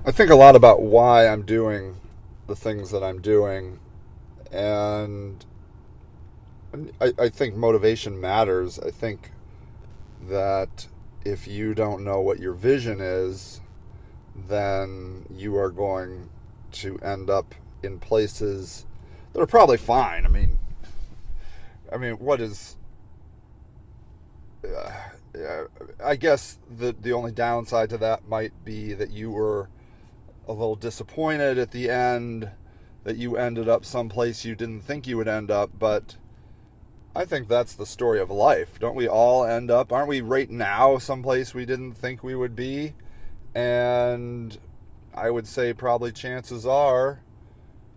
I think a lot about why I'm doing the things that I'm doing, and I think motivation matters. I think that if you don't know what your vision is, then you are going to end up in places that are probably fine. I mean, what is? Uh, I guess the only downside to that might be that you were a little disappointed at the end, that you ended up someplace you didn't think you would end up. But I think that's the story of life. Don't we all end up, aren't we right now someplace we didn't think we would be? And I would say probably chances are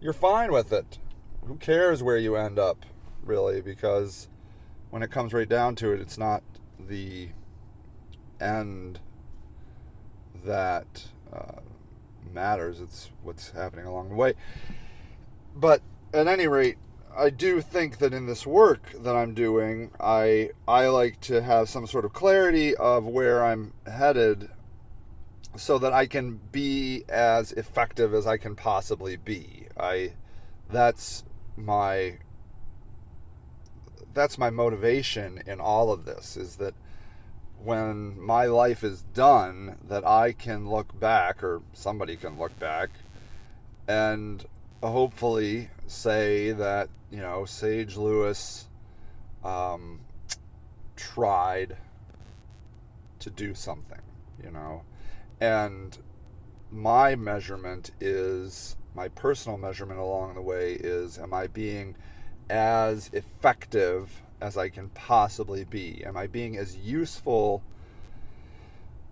you're fine with it. Who cares where you end up, really? Because when it comes right down to it, it's not the end that matters, it's what's happening along the way. But at any rate, I do think that in this work that I'm doing, I like to have some sort of clarity of where I'm headed so that I can be as effective as I can possibly be. I that's my that's my motivation in all of this, is that when my life is done, that I can look back, or somebody can look back, and hopefully say that, Sage Lewis um, tried to do something, you know. And my personal measurement along the way is, am I being as effective as I can possibly be? Am I being as useful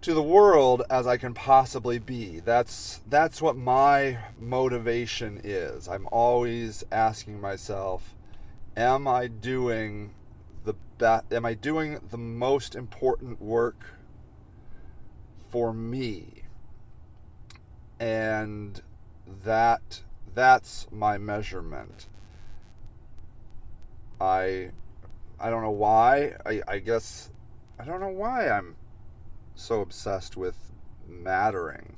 to the world as I can possibly be? That's what my motivation is. I'm always asking myself, am I doing am I doing the most important work for me? And that's my measurement. I I don't know why. I guess I don't know why I'm so obsessed with mattering.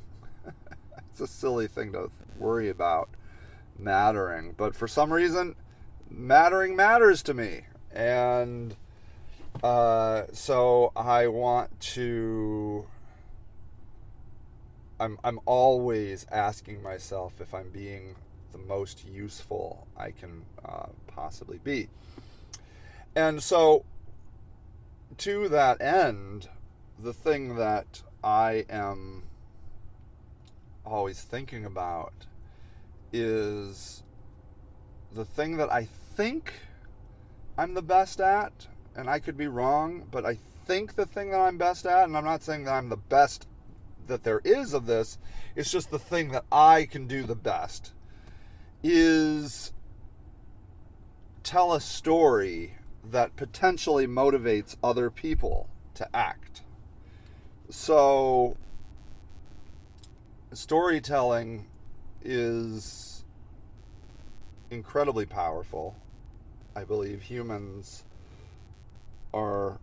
It's a silly thing to worry about, mattering, but for some reason mattering matters to me. And so I want to I'm always asking myself if I'm being the most useful I can possibly be. And so, to that end, the thing that I am always thinking about is the thing that I think I'm the best at, and I could be wrong, but I think the thing that I'm best at, and I'm not saying that I'm the best that there is of this, it's just the thing that I can do the best, is tell a story that potentially motivates other people to act. So, storytelling is incredibly powerful. I believe humans are,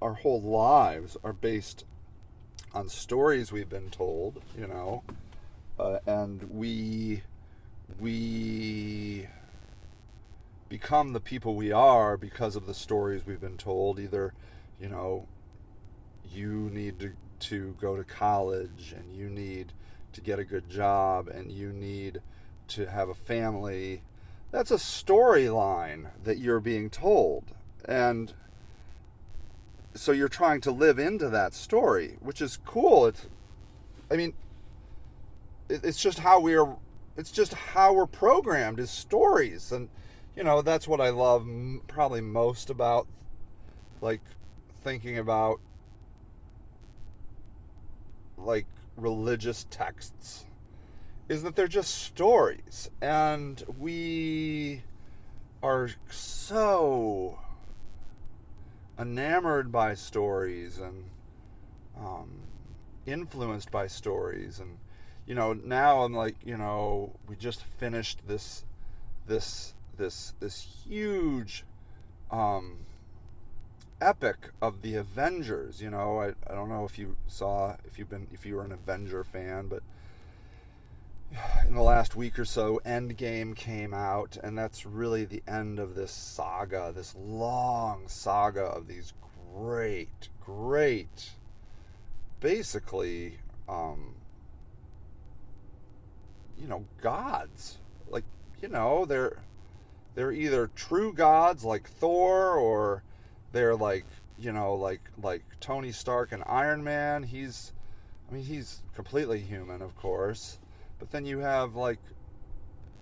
our whole lives are based on stories we've been told, and we become the people we are because of the stories we've been told. Either, you need to go to college, and you need to get a good job, and you need to have a family. That's a storyline that you're being told. And so you're trying to live into that story, which is cool. I mean, it's just how we're programmed, is stories. And that's what I love probably most about, like, thinking about, like, religious texts, is that they're just stories. And we are so enamored by stories, and influenced by stories. And now I'm like, we just finished this huge epic of the Avengers. You know, I don't know if you saw, if you were an Avenger fan, but in the last week or so, Endgame came out, and that's really the end of this saga, this long saga of these great, basically, gods. Like, they're either true gods like Thor, or they're like Tony Stark and Iron Man. He's completely human, of course. But then you have, like,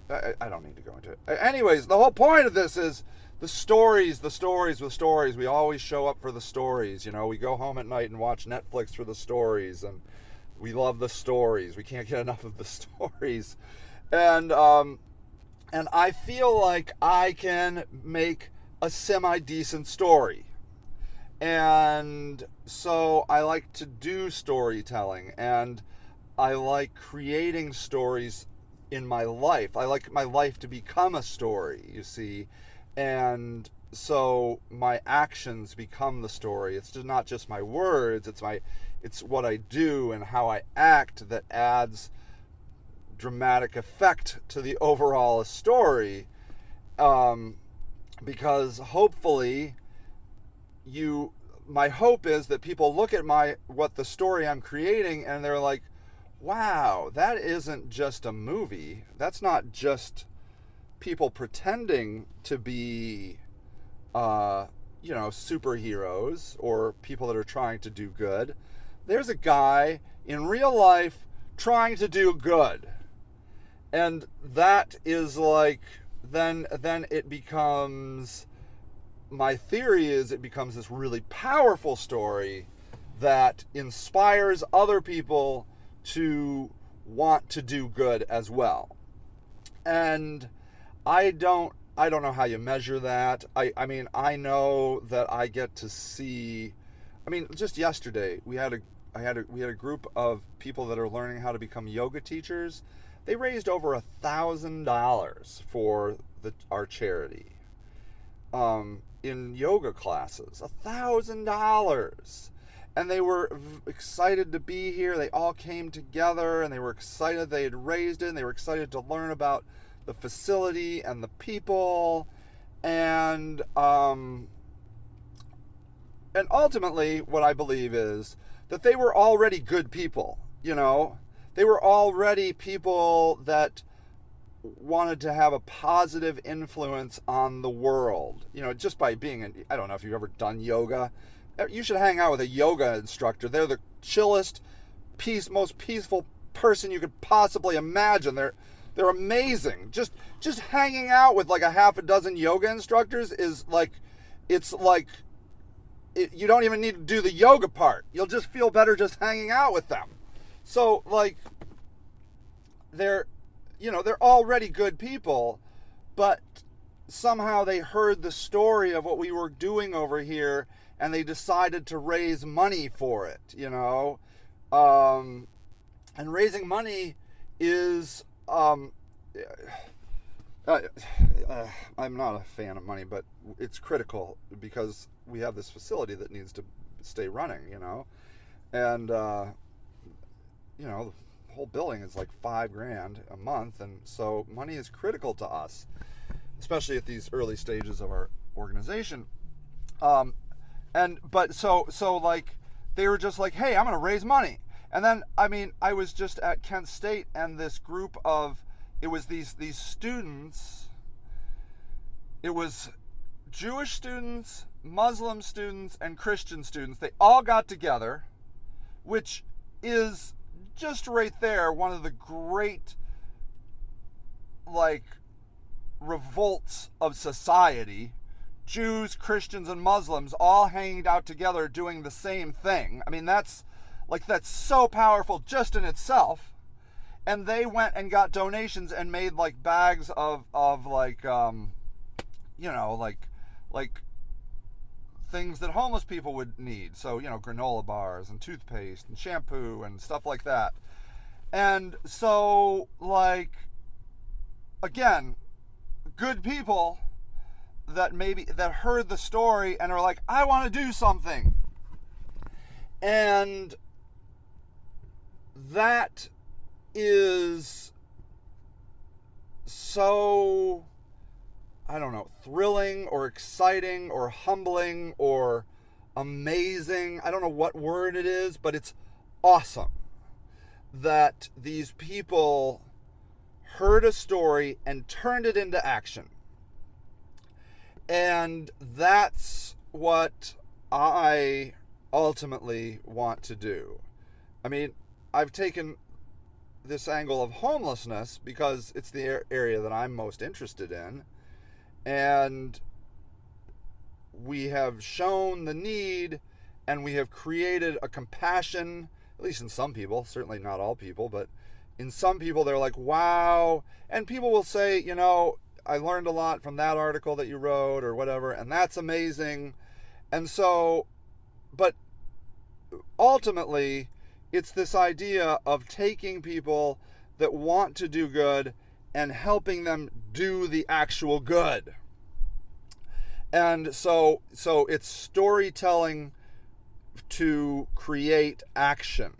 I don't need to go into it. Anyways, the whole point of this is the stories. We always show up for the stories. We go home at night and watch Netflix for the stories, and we love the stories. We can't get enough of the stories. And I feel like I can make a semi-decent story. And so I like to do storytelling, and I like creating stories in my life. I like my life to become a story, you see. And so my actions become the story. It's just not just my words, it's what I do and how I act that adds dramatic effect to the overall story. Because hopefully my hope is that people look at what the story I'm creating, and they're like, wow, that isn't just a movie. That's not just people pretending to be, superheroes or people that are trying to do good. There's a guy in real life trying to do good. And that is like, then it becomes, my theory is it becomes this really powerful story that inspires other people to want to do good as well. And I don't know how you measure that. I know that I get to see, just yesterday we had a group of people that are learning how to become yoga teachers. They raised over $1,000 for our charity in yoga classes. $1,000. And they were excited to be here. They all came together, and they were excited they had raised it, and they were excited to learn about the facility and the people. And ultimately, what I believe is that they were already good people, They were already people that wanted to have a positive influence on the world, just by being, I don't know if you've ever done yoga. You should hang out with a yoga instructor. They're the chillest, most peaceful person you could possibly imagine. They're amazing. Just hanging out with like a half a dozen yoga instructors is like, you don't even need to do the yoga part. You'll just feel better just hanging out with them. So like, they're already good people, but somehow they heard the story of what we were doing over here, and they decided to raise money for it, and raising money is, I'm not a fan of money, but it's critical because we have this facility that needs to stay running, and, the whole building is like $5,000 a month. And so money is critical to us, especially at these early stages of our organization. So like, they were just like, hey, I'm going to raise money. And then, I was just at Kent State, and this group of, it was these students, it was Jewish students, Muslim students, and Christian students. They all got together, which is just right there one of the great, like, revolts of society. Jews, Christians, and Muslims all hanging out together doing the same thing. That's so powerful just in itself. And they went and got donations and made like bags of like things that homeless people would need. So, granola bars and toothpaste and shampoo and stuff like that. And so, like, again, good people, that heard the story and are like, I want to do something. And that is so, I don't know, thrilling or exciting or humbling or amazing. I don't know what word it is, but it's awesome that these people heard a story and turned it into action. And that's what I ultimately want to do. I mean, I've taken this angle of homelessness because it's the area that I'm most interested in. And we have shown the need, and we have created a compassion, at least in some people, certainly not all people, but in some people they're like, wow. And people will say, you know, I learned a lot from that article that you wrote or whatever, and that's amazing. And so, but ultimately, it's this idea of taking people that want to do good and helping them do the actual good. And so it's storytelling to create action.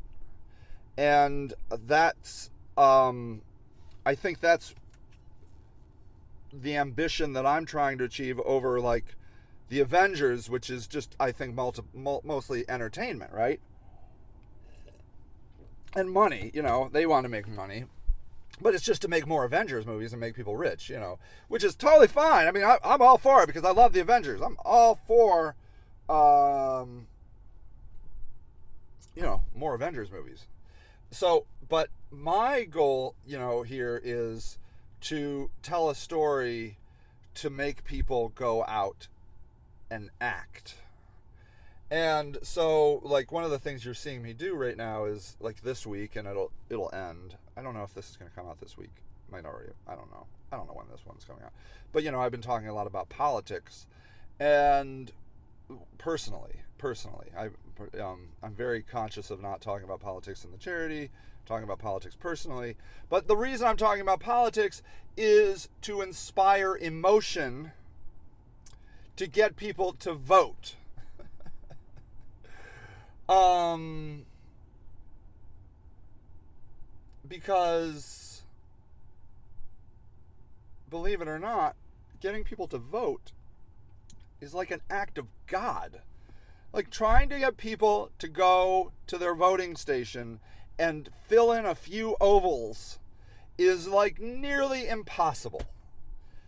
And that's, I think that's the ambition that I'm trying to achieve over like the Avengers, which is just, I think, mostly entertainment, right? And money, you know, they want to make money. But it's just to make more Avengers movies and make people rich, you know, which is totally fine. I mean, I'm all for it because I love the Avengers. I'm all for, you know, more Avengers movies. So, but my goal, you know, here is to tell a story to make people go out and act. And so, like, one of the things you're seeing me do right now is, like, this week, and it'll end. I don't know if this is going to come out this week. Might already. I don't know. I don't know when this one's coming out. But, you know, I've been talking a lot about politics. And personally, I'm very conscious of not talking about politics in the charity, talking about politics personally. But the reason I'm talking about politics is to inspire emotion to get people to vote. Because, believe it or not, getting people to vote is like an act of God. Like trying to get people to go to their voting station and fill in a few ovals is like nearly impossible.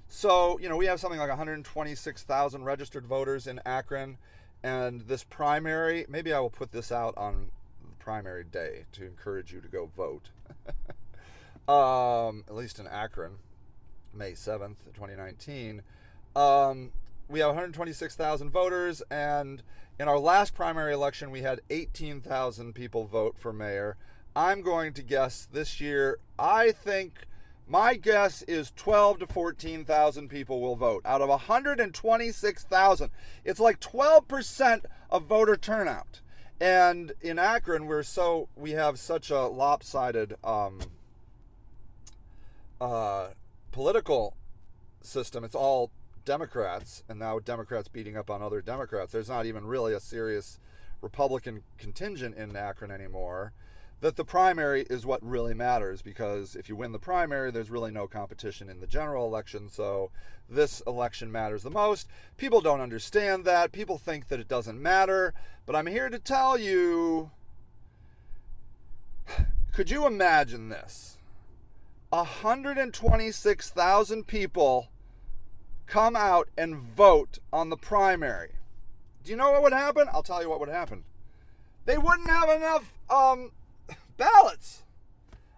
So, you know, we have something like 126,000 registered voters in Akron. And this primary, maybe I will put this out on the primary day to encourage you to go vote. At least in Akron, May 7th, 2019. We have 126,000 voters, and in our last primary election, we had 18,000 people vote for mayor. I'm going to guess this year, I think my guess is 12 to 14,000 people will vote out of 126,000. It's like 12% of voter turnout. And in Akron, we have such a lopsided political system. It's all Democrats, and now Democrats beating up on other Democrats. There's not even really a serious Republican contingent in Akron anymore. That the primary is what really matters, because if you win the primary, there's really no competition in the general election, so this election matters the most. People don't understand that. People think that it doesn't matter, but I'm here to tell you, could you imagine this? 126,000 people come out and vote on the primary. Do you know what would happen? I'll tell you what would happen. They wouldn't have enough ballots.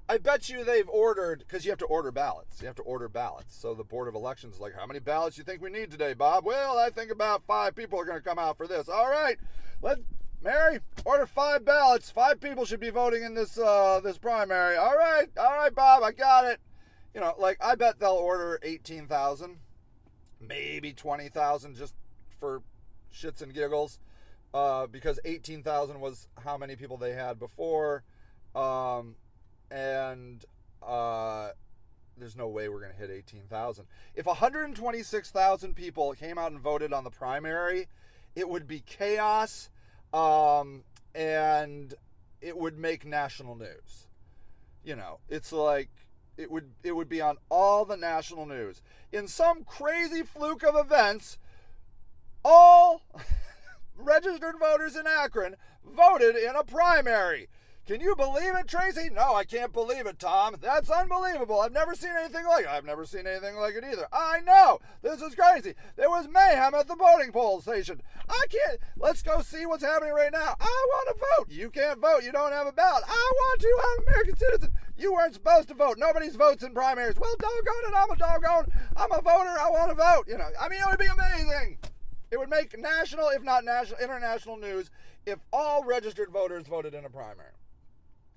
I bet you they've ordered, because you have to order ballots. So the Board of Elections is like, how many ballots do you think we need today, Bob? Well, I think about 5 people are going to come out for this. All right, Mary, order 5 ballots. 5 people should be voting in this primary. All right, Bob, I got it. You know, like, I bet they'll order 18,000, maybe 20,000 just for shits and giggles, because 18,000 was how many people they had before. There's no way we're going to hit 18,000. If 126,000 people came out and voted on the primary, it would be chaos, and it would make national news. You know, it's like it would be on all the national news. In some crazy fluke of events, all registered voters in Akron voted in a primary. Can you believe it, Tracy? No, I can't believe it, Tom. That's unbelievable. I've never seen anything like it. I've never seen anything like it either. I know. This is crazy. There was mayhem at the voting poll station. I can't. Let's go see what's happening right now. I want to vote. You can't vote. You don't have a ballot. I want to. I'm an American citizen. You weren't supposed to vote. Nobody's votes in primaries. Well, doggone it. I'm a voter. I want to vote. You know, I mean, it would be amazing. It would make national, if not national, international news if all registered voters voted in a primary.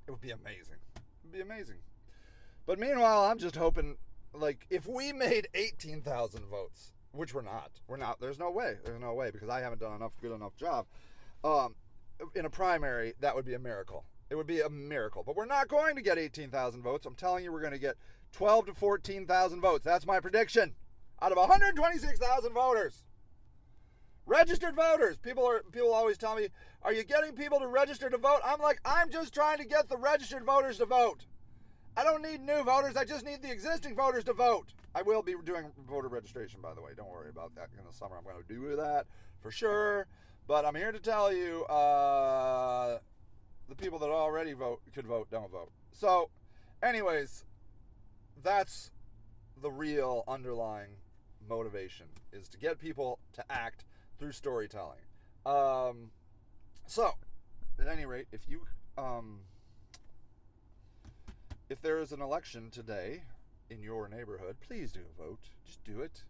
It would be amazing. It would be amazing. But meanwhile, I'm just hoping, like, if we made 18,000 votes, which we're not. There's no way. There's no way, because I haven't done a good enough job. In a primary, that would be a miracle. It would be a miracle. But we're not going to get 18,000 votes. I'm telling you, we're going to get 12 to 14,000 votes. That's my prediction. Out of 126,000 voters. Registered voters. People always tell me, are you getting people to register to vote? I'm like, I'm just trying to get the registered voters to vote. I don't need new voters. I just need the existing voters to vote. I will be doing voter registration, by the way. Don't worry about that. In the summer, I'm going to do that for sure. But I'm here to tell you, the people that already could vote, don't vote. So, anyways, that's the real underlying motivation, is to get people to act through storytelling. So, at any rate, if there is an election today in your neighborhood, please do vote. Just do it.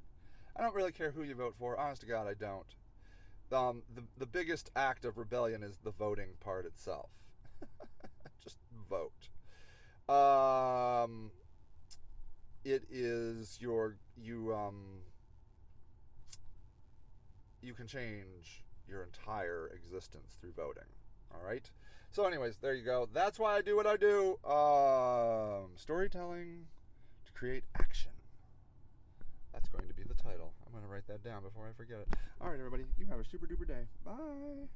I don't really care who you vote for. Honest to God, I don't. The biggest act of rebellion is the voting part itself. Just vote. It is you can change your entire existence through voting. All right? So anyways, there you go. That's why I do what I do. Storytelling to create action. That's going to be the title. I'm going to write that down before I forget it. All right, everybody. You have a super duper day. Bye.